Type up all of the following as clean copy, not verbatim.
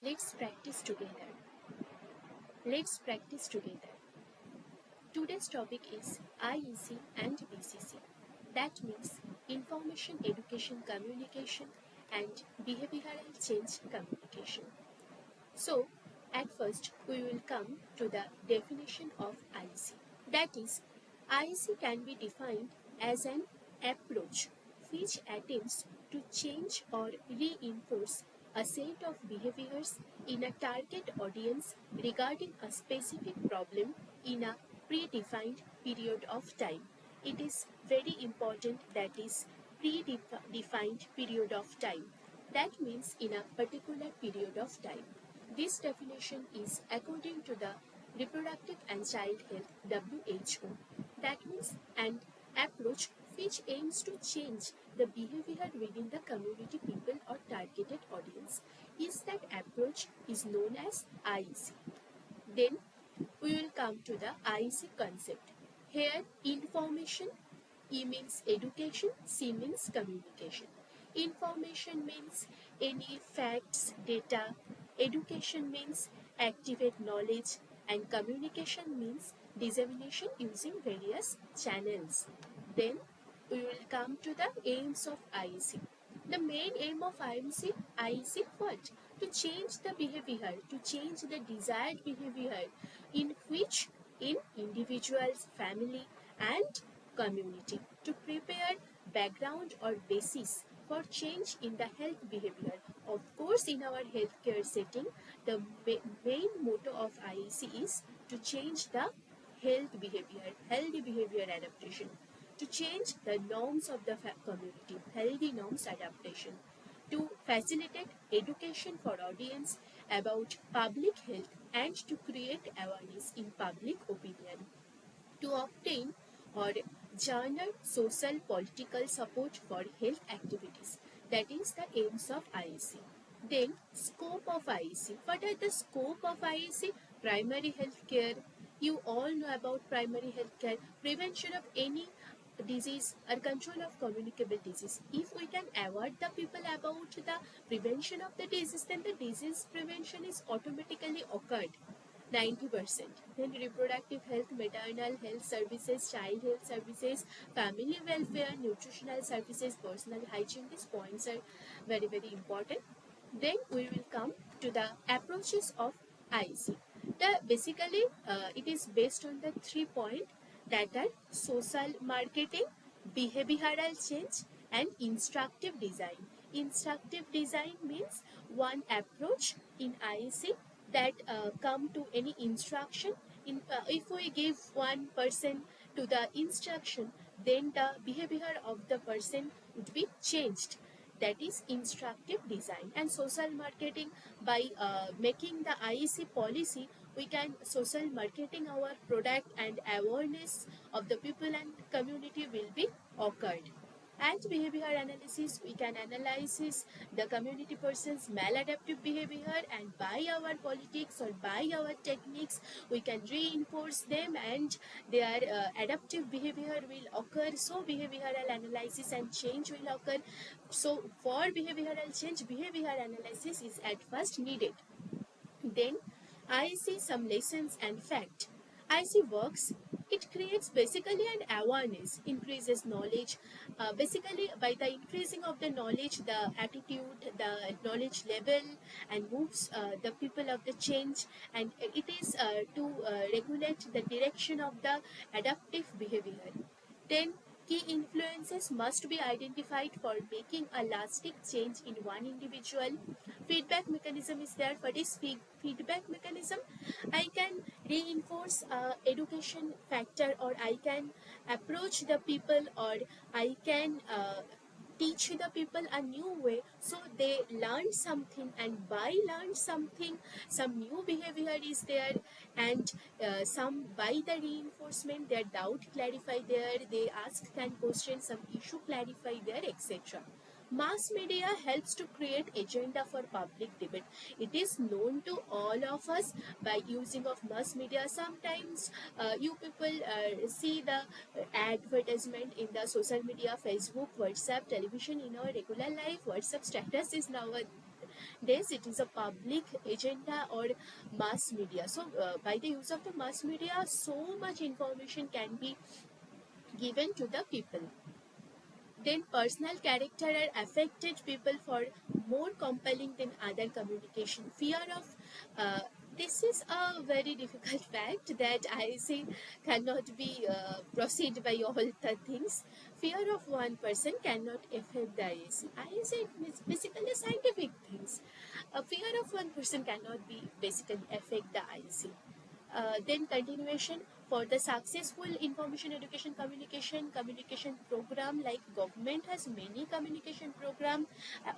Let's practice together. Let's practice together. Today's topic is IEC and BCC. That means Information Education Communication and Behavioral Change Communication. So, at first, we will come to the definition of IEC. That is, IEC can be defined as an approach which attempts to change or reinforce a set of behaviors in a target audience regarding a specific problem in a predefined period of time. It is very important that is predefined period of time. That means in a particular period of time. This definition is according to the Reproductive and Child Health WHO. That means an approach which aims to change the behavior within the community people or targeted audience. Is that approach is known as IEC. Then we will come to the IEC concept. Here information, E means education, C means communication. Information means any facts, data. Education means activate knowledge, and communication means dissemination using various channels. Then we will come to the aims of IEC. The main aim of IEC what? To change the behavior, to change the desired behavior in which in individuals, family and community, to prepare background or basis for change in the health behavior. Of course, in our healthcare setting, the main motto of IEC is to change the healthy behavior adaptation, to change the norms of the community, healthy norms adaptation, to facilitate education for audience about public health and to create awareness in public opinion, to obtain or garner social political support for health activities. That is the aims of IEC. Then scope of IEC. What are the scope of IEC? Primary health care. You all know about primary health care. Prevention of any disease or control of communicable disease. If we can aware the people about the prevention of the disease, then the disease prevention is automatically occurred. 90%. Then reproductive health, maternal health services, child health services, family welfare, nutritional services, personal hygiene. These points are very, very important. Then we will come to the approaches of IEC. Basically, it is based on the 3 points that are social marketing, behavioral change, and instructive design. Instructive design means one approach in IEC that come to any instruction. If we give one person to the instruction, then the behavior of the person would be changed. That is instructive design. And social marketing, by making the IEC policy, we can social marketing our product and awareness of the people and community will be occurred. And behavior analysis, we can analyze the community person's maladaptive behavior, and by our politics or by our techniques we can reinforce them and their adaptive behavior will occur. So behavioral analysis and change will occur. So for behavioral change, behavior analysis is at first needed. Then I see some lessons and fact. I see works. It creates basically an awareness, increases knowledge. Basically, by the increasing of the knowledge, the attitude, the knowledge level, and moves the people of the change. And it is to regulate the direction of the adaptive behavior. Then key influences must be identified for making a lasting change in one individual. Feedback mechanism is there. What is feedback mechanism? I can reinforce education factor, or I can approach the people, or I can teach the people a new way so they learn something, and by learn something some new behavior is there, and some by the reinforcement their doubt clarify there, they ask 10 questions, some issue clarify there, etc. Mass media helps to create agenda for public debate. It is known to all of us by using of mass media. Sometimes you people see the advertisement in the social media, Facebook, WhatsApp, television, in our regular life. WhatsApp status is now This it is a public agenda or mass media. So by the use of the mass media, so much information can be given to the people. Then personal character are affected people for more compelling than other communication. Fear of this is a very difficult fact that I say cannot be proceed by all the things. Fear of one person cannot affect the IAC. IAC is basically scientific things. A fear of one person cannot be basically affect the IAC. Then continuation for the successful information education communication program, like government has many communication program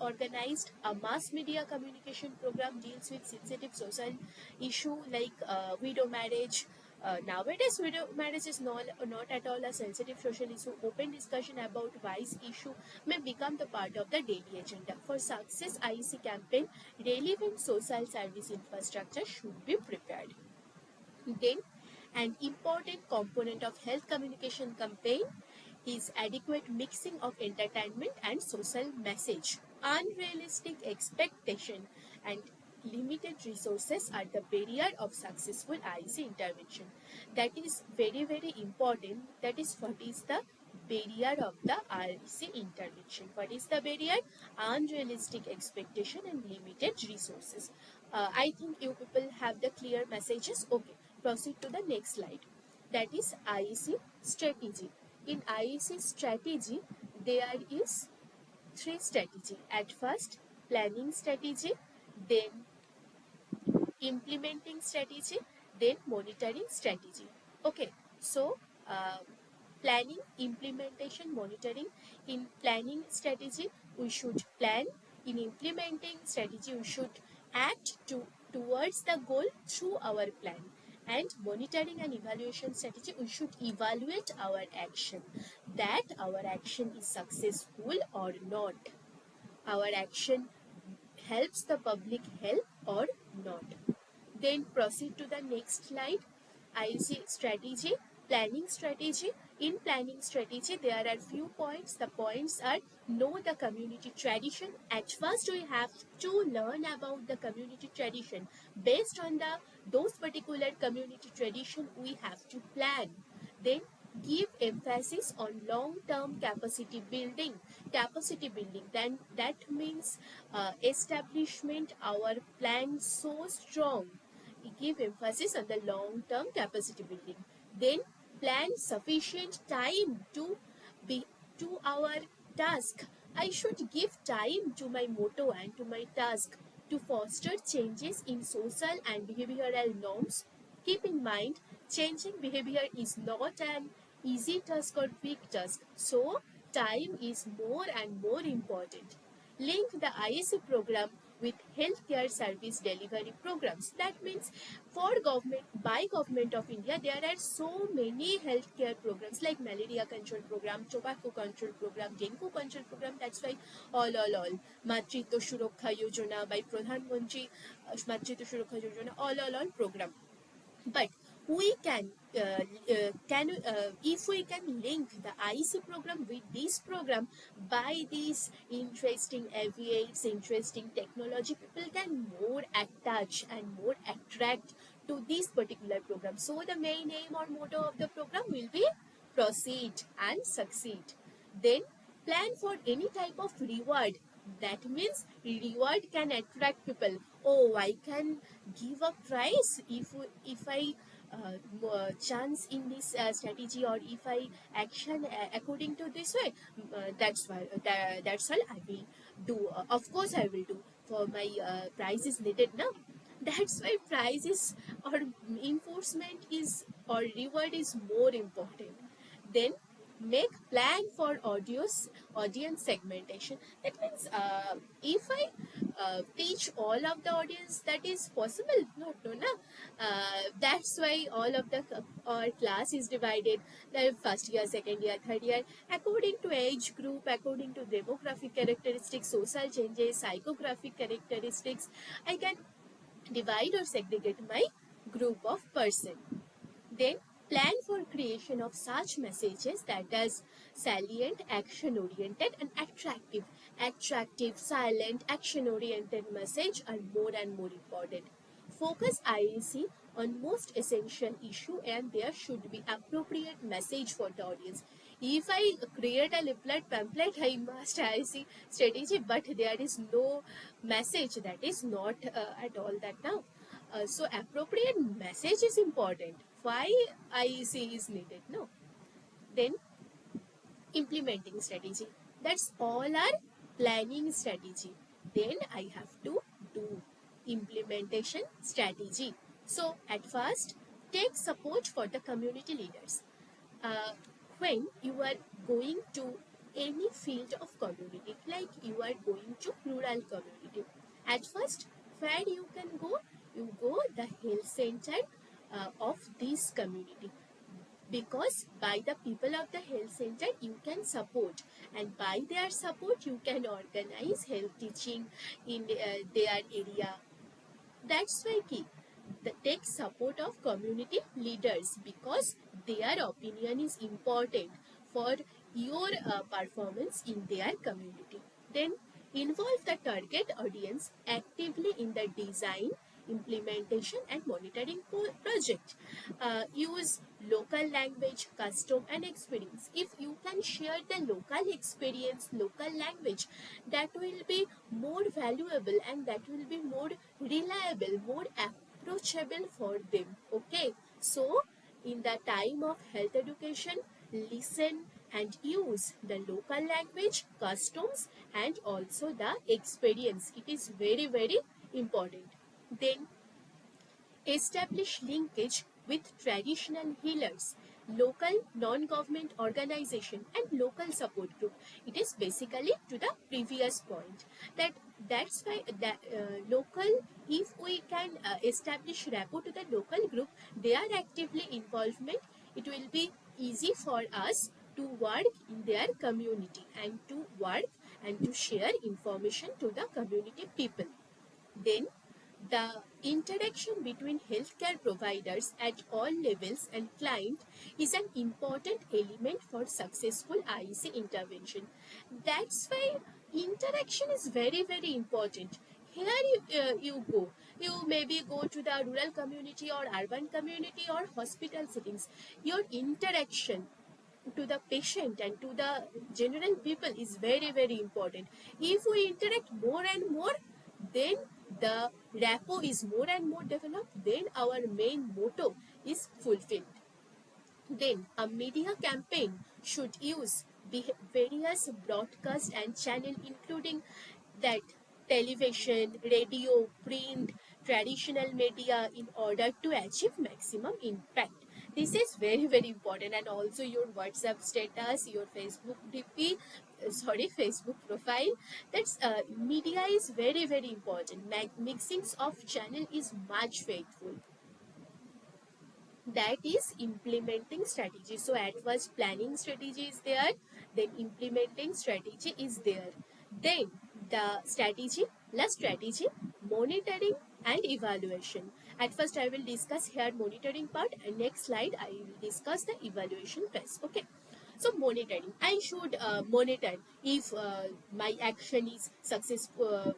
organized. A mass media communication program deals with sensitive social issue like widow marriage. Nowadays, widow marriage is not at all a sensitive social issue. Open discussion about wise issue may become the part of the daily agenda. For success IEC campaign, relevant social service infrastructure should be prepared. Then, an important component of health communication campaign is adequate mixing of entertainment and social message. Unrealistic expectation and limited resources are the barrier of successful IEC intervention. That is very, very important. That is what is the barrier of the IEC intervention. What is the barrier? Unrealistic expectation and limited resources. I think you people have the clear messages. Okay, proceed to the next slide. That is IEC strategy. In IEC strategy, there is three strategy. At first, planning strategy, then implementing strategy, then monitoring strategy. Okay, so planning, implementation, monitoring. In planning strategy, we should plan. In implementing strategy, we should act towards the goal through our plan. And monitoring and evaluation strategy, we should evaluate our action, that our action is successful or not, our action helps the public health or not. Then proceed to the next slide. IEC strategy, planning strategy. In planning strategy, there are few points. The points are know the community tradition. At first, we have to learn about the community tradition. Based on those particular community tradition, we have to plan. Then give emphasis on long-term capacity building. Capacity building, then that means establishment our plan so strong. Give emphasis on the long-term capacity building. Then plan sufficient time to be to our task. I should give time to my motto and to my task to foster changes in social and behavioral norms. Keep in mind, changing behavior is not an easy task or quick task, so time is more and more important. Link the ISC program with healthcare service delivery programs. That means by government of India, there are so many healthcare programs like malaria control program, tobacco control program, dengue control program. That's why all. Matritwa Suraksha Yojana by Pradhan Mantri, Matritwa Suraksha Yojana, all program. But we if we can link the IEC program with this program, by these interesting aviates, interesting technology, people can more attach and more attract to this particular program. So the main aim or motto of the program will be proceed and succeed. Then plan for any type of reward. That means reward can attract people. Oh, I can give a prize if I chance in this strategy, or if I action according to this way. That's why that's all I will do. Of course, I will do. For my prize is needed now. That's why prize is or enforcement is or reward is more important. Then make plan for audience segmentation. That means if I teach all of the audience, that is possible, no. That's why all of the our class is divided, like first year, second year, third year, according to age group, according to demographic characteristics, social changes, psychographic characteristics. I can divide or segregate my group of person. Then plan for creation of such messages that is salient, action oriented and attractive. Attractive, silent, action-oriented message are more and more important. Focus IEC on most essential issue, and there should be appropriate message for the audience. If I create a leaflet pamphlet, I must IEC strategy, but there is no message. That is not at all that now. So appropriate message is important. Why IEC is needed? No. Then implementing strategy. That's all our planning strategy. Then I have to do implementation strategy. So at first, take support for the community leaders. Uh, when you are going to any field of community, like you are going to rural community, at first, where you can go? You go the health center of this community, because by the people of the health center you can support, and by their support you can organize health teaching in their area. That's why key the take support of community leaders, because their opinion is important for your performance in their community. Then involve the target audience actively in the design, implementation and monitoring project. Use local language, custom and experience. If you can share the local experience, local language, that will be more valuable and that will be more reliable, more approachable for them. Okay, so in the time of health education, listen and use the local language, customs and also the experience. It is very, very important. Then establish linkage with traditional healers, local non-government organization and local support group. It is basically to the previous point, that's why that local, if we can establish rapport to the local group, their actively involvement, it will be easy for us to work in their community and to work and to share information to the community people. Then the interaction between healthcare providers at all levels and client is an important element for successful IEC intervention. That's why interaction is very, very important. Here you go. You maybe go to the rural community or urban community or hospital settings. Your interaction to the patient and to the general people is very, very important. If we interact more and more, then the rapport is more and more developed, then our main motto is fulfilled. Then a media campaign should use various broadcast and channel, including that television, radio, print, traditional media, in order to achieve maximum impact. This is very, very important. And also your WhatsApp status, your Facebook DP, Facebook profile. That's media is very, very important. Mixings of channel is much faithful. That is implementing strategy. So at first planning strategy is there, then implementing strategy is there. Then the strategy, last strategy, monitoring and evaluation. At first I will discuss here monitoring part, and next slide I will discuss the evaluation phase. Okay. So monitoring, I should monitor if my action is successful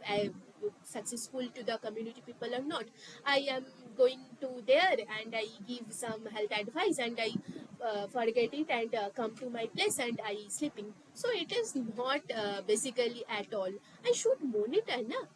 to the community people or not. I am going to there and I give some health advice and I forget it and come to my place and I sleeping. So it is not basically at all. I should monitor na,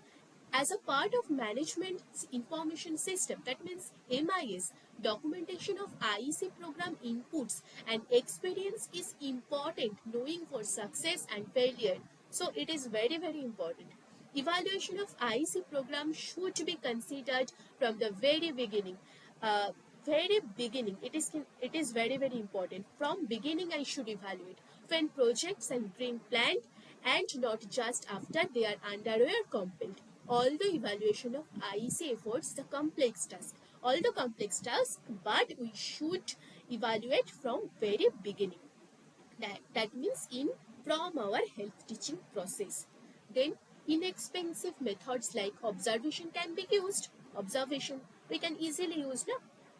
as a part of management information system. That means MIS, documentation of IEC program inputs and experience is important, knowing for success and failure. So it is very, very important. Evaluation of IEC program should be considered from the very beginning. Very beginning, it is very, very important. From beginning I should evaluate when projects and being planned, and not just after they are underway or complete. All the evaluation of IEC efforts is a complex task. All the complex tasks, but we should evaluate from very beginning. That means from our health teaching process. Then inexpensive methods like observation can be used. Observation we can easily use now.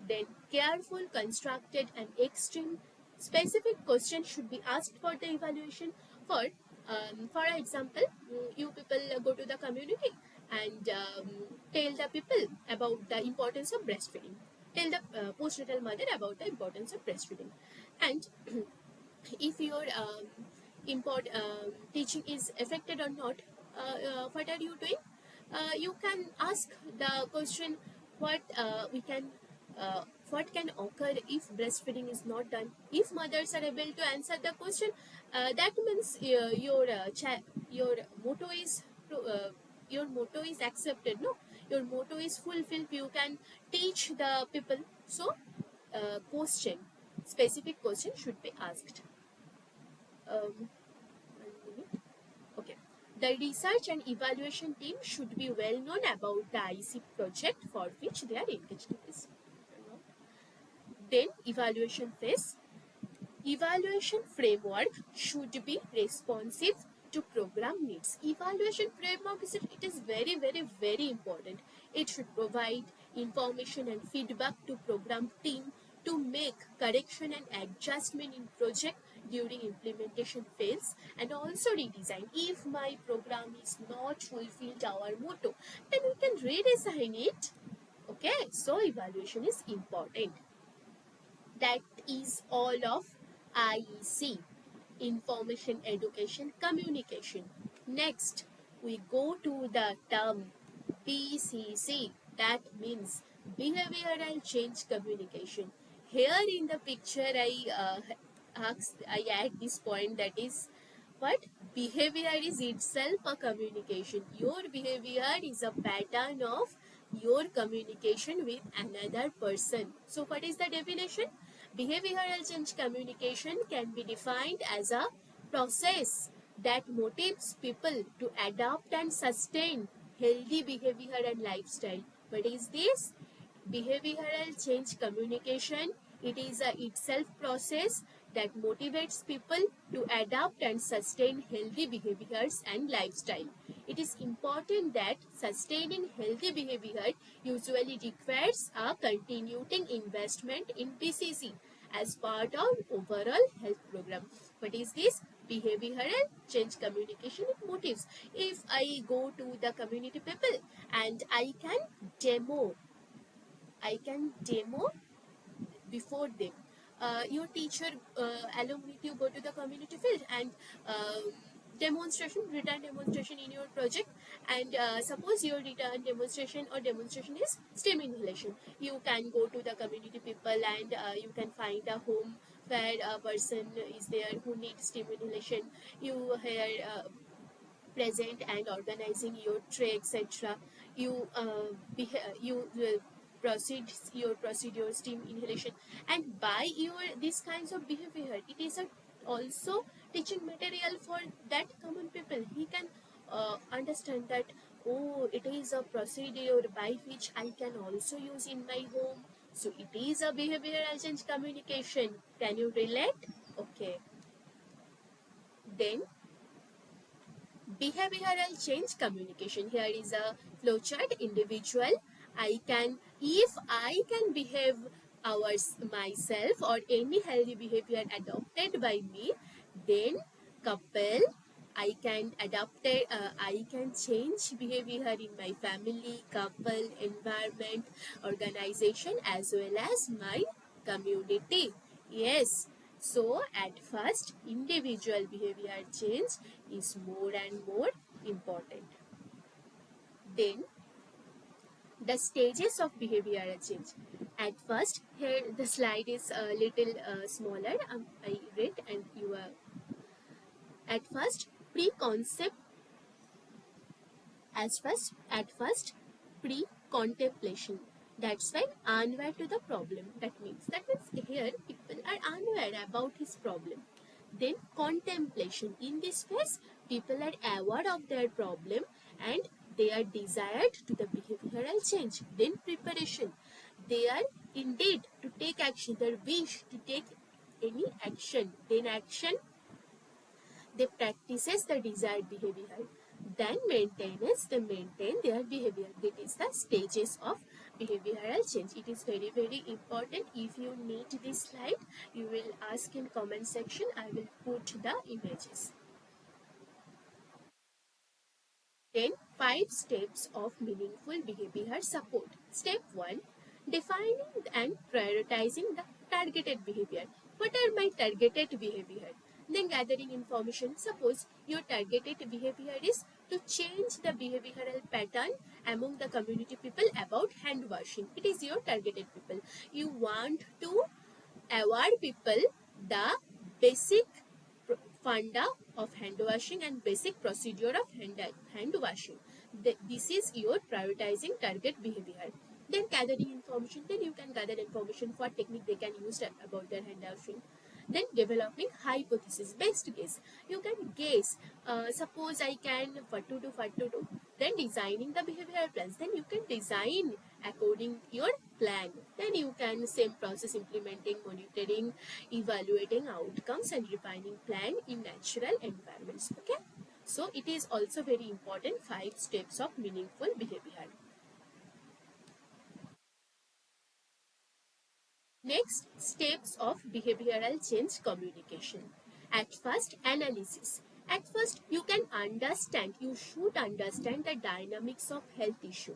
Then careful, constructed and extreme specific questions should be asked for the evaluation. For For example, you people go to the community and tell the people about the importance of breastfeeding. Tell the postnatal mother about the importance of breastfeeding. And if your teaching is affected or not, what are you doing? You can ask the question, what we can what can occur if breastfeeding is not done. If mothers are able to answer the question, that means your motto is uh, your motto is accepted, no, your motto is fulfilled. You can teach the people. So question, specific question should be asked. 1 minute. Okay. The research and evaluation team should be well known about the IEC project for which they are engaged in this. Then evaluation phase. Evaluation framework should be responsive to program needs. Evaluation framework is very important. It should provide information and feedback to program team to make correction and adjustment in project during implementation phase, and also redesign. If my program is not fulfilled our motto, then we can redesign it. Okay, so evaluation is important. That is all of IEC, Information Education Communication. Next, we go to the term BCC, that means Behavioral Change Communication. Here in the picture, I add this point, that is what? Behavior is itself a communication. Your behavior is a pattern of your communication with another person. So what is the definition? Behavioral change communication can be defined as a process that motivates people to adopt and sustain healthy behavior and lifestyle. What is this? Behavioral change communication. It is a itself process that motivates people to adapt and sustain healthy behaviors and lifestyle. It is important that sustaining healthy behavior usually requires a continuing investment in BCC as part of overall health program. What is this? Behavioral change communication motives. If I go to the community people and I can demo before them. Your teacher, along with you, go to the community field and return demonstration in your project. And suppose your return demonstration is steam inhalation. You can go to the community people and you can find a home where a person is there who needs steam inhalation. You here present and organizing your tray, etc. You proceed your steam inhalation, and by your these kinds of behavior, it is a also teaching material for that common people. He can understand that, oh, it is a procedure by which I can also use in my home. So it is a behavioral change communication. Can you relate? Okay. Then behavioral change communication. Here is a flowchart. Individual, if I can behave myself or any healthy behavior adopted by me, then couple, I can change behavior in my family, couple, environment, organization, as well as my community. Yes. So at first, individual behavior change is more and more important. Then the stages of behavioral change. At first, here the slide is a little smaller. I read and you are. At first, pre-concept. At first, pre-contemplation. That's why unaware to the problem. That means here people are unaware about his problem. Then contemplation. In this phase, people are aware of their problem and they are desired to the behavioral change. Then preparation. They are indeed to take action. Their wish to take any action. Then action. They practices the desired behavior. Then maintenance. They maintain their behavior. That is the stages of behavioral change. It is very important. If you need this slide, you will ask in comment section. I will put the images. Then 5 steps of meaningful behavior support. Step 1, defining and prioritizing the targeted behavior. What are my targeted behavior? Then gathering information. Suppose your targeted behavior is to change the behavioral pattern among the community people about hand washing. It is your targeted people. You want to award people the basic funda of hand washing and basic procedure of hand washing. This is your prioritizing target behavior. Then gathering information. Then you can gather information what technique they can use about their hand washing. Then developing hypothesis based case. You can guess. Suppose I can what to do. Then designing the behavioral plans. Then you can design according your plan. Then you can same process implementing, monitoring, evaluating outcomes and refining plan in natural environments. Okay. So it is also very important 5 steps of meaningful behavior. Next, steps of behavioral change communication. At first, analysis. At first, you should understand the dynamics of health issue.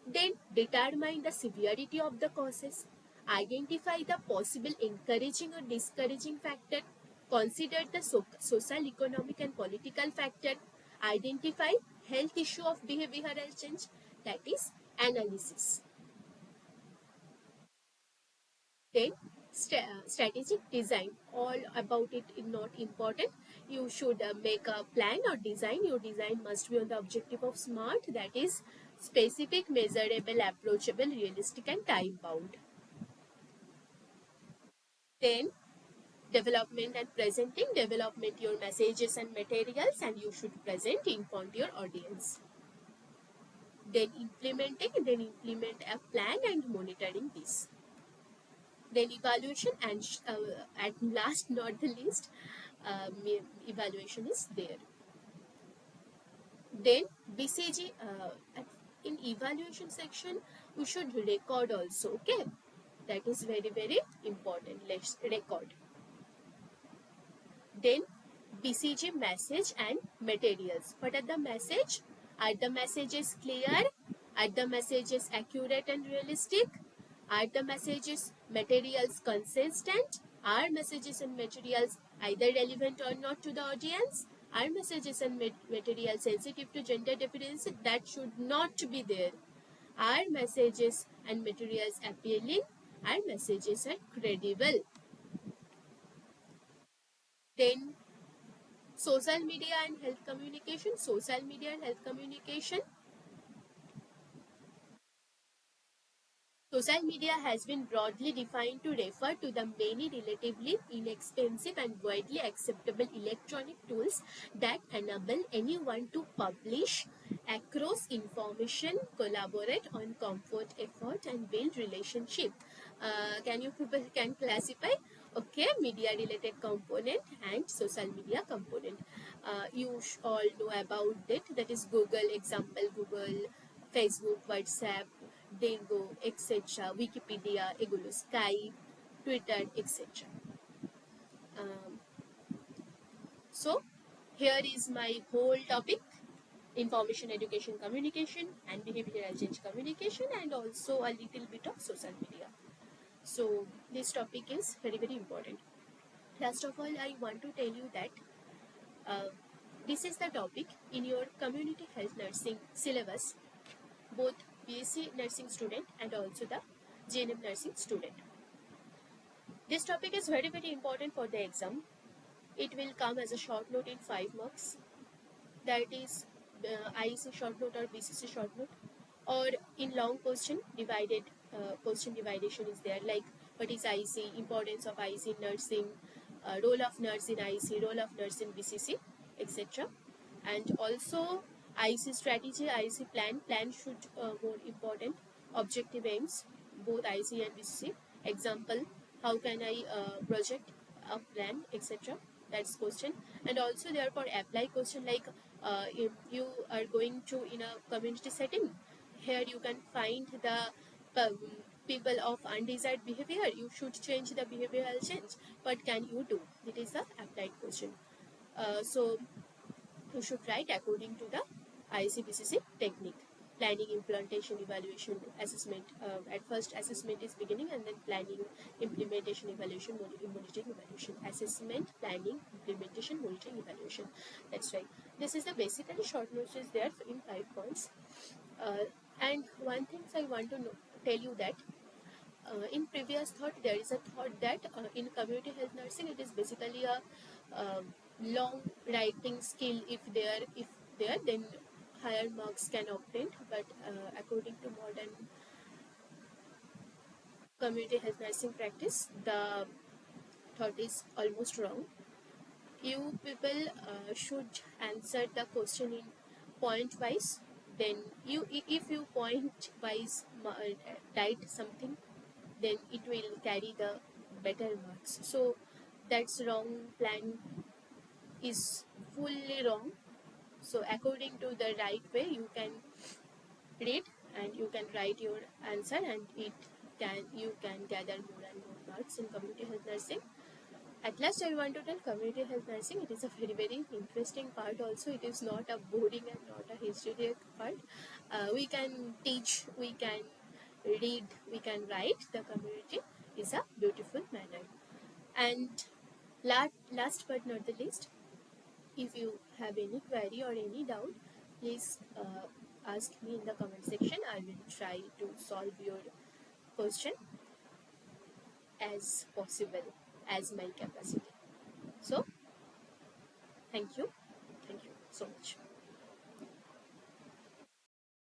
Then, determine the severity of the causes. Identify the possible encouraging or discouraging factor. Consider the social, economic and political factor. Identify health issue of behavioral change. That is analysis. Then strategic design, all about it is not important. You should make a plan or design. Your design must be on the objective of SMART, that is specific, measurable, approachable, realistic and time bound. Then development and presenting. Development your messages and materials and you should present in front of your audience. Then implement a plan and monitoring this. Then evaluation, and at last not the least, evaluation is there. Then BCG, in evaluation section we should record also. Okay, that is very very important. Let's record. Then BCG message and materials. What are the message? Are the messages clear? Are the messages accurate and realistic? Are the messages materials consistent? Are messages and materials either relevant or not to the audience? Are messages and materials sensitive to gender differences? That should not be there. Are messages and materials appealing? Are messages are credible? Then social media and health communication. Social media and health communication. Social media has been broadly defined to refer to the many relatively inexpensive and widely acceptable electronic tools that enable anyone to publish across information, collaborate on comfort, effort, and build relationship. Can you people can classify? Okay, media related component and social media component. You all know about it. That is Google, example Google, Facebook, WhatsApp, Dingo, etc., Wikipedia, Egulo, Skype, Twitter, etc. Um, so, here is my whole topic: information, education, communication, and behavioral change communication, and also a little bit of social media. So, this topic is very, very important. First of all, I want to tell you that uh, this is the topic in your community health nursing syllabus, both BSc nursing student and also the GNM nursing student. This topic is very very important for the exam. It will come as a short note in 5 marks. That is IEC short note or BCC short note, or in long question divided question dividation is there, like what is IEC, importance of IEC in nursing, role of nurse in IEC, role of nurse in BCC, etc. And also IEC strategy, IEC plan should more important, objective aims, both IEC and BCC. Example, how can I project a plan, etc. That's question. And also therefore apply question, like if you are going to in a community setting, here you can find the um, people of undesired behavior. You should change the behavioral change. What can you do? It is a applied question. So you should write according to the ICBCC technique. Planning, implementation, evaluation, assessment. At first, assessment is beginning, and then planning, implementation, evaluation, monitoring, evaluation. Assessment, planning, implementation, monitoring, evaluation. That's right. This is the basically short notes is there in 5 points. And one thing I want to tell you that in previous thought there is a thought that in community health nursing it is basically a long writing skill. If there then higher marks can obtain, but according to modern community health nursing practice the thought is almost wrong. You people should answer the question in point wise. Then if you point wise write something, then it will carry the better marks. So that's wrong plan is fully wrong. So according to the right way you can read and you can write your answer, and you can gather more and more marks in community health nursing. At last I want to tell community health nursing it is a very interesting part also. It is not a boring and not a history part. We can teach, we can read, we can write. The community is a beautiful manner. And last but not the least, if you have any query or any doubt, please ask me in the comment section. I will try to solve your question as possible as my capacity. So thank you so much.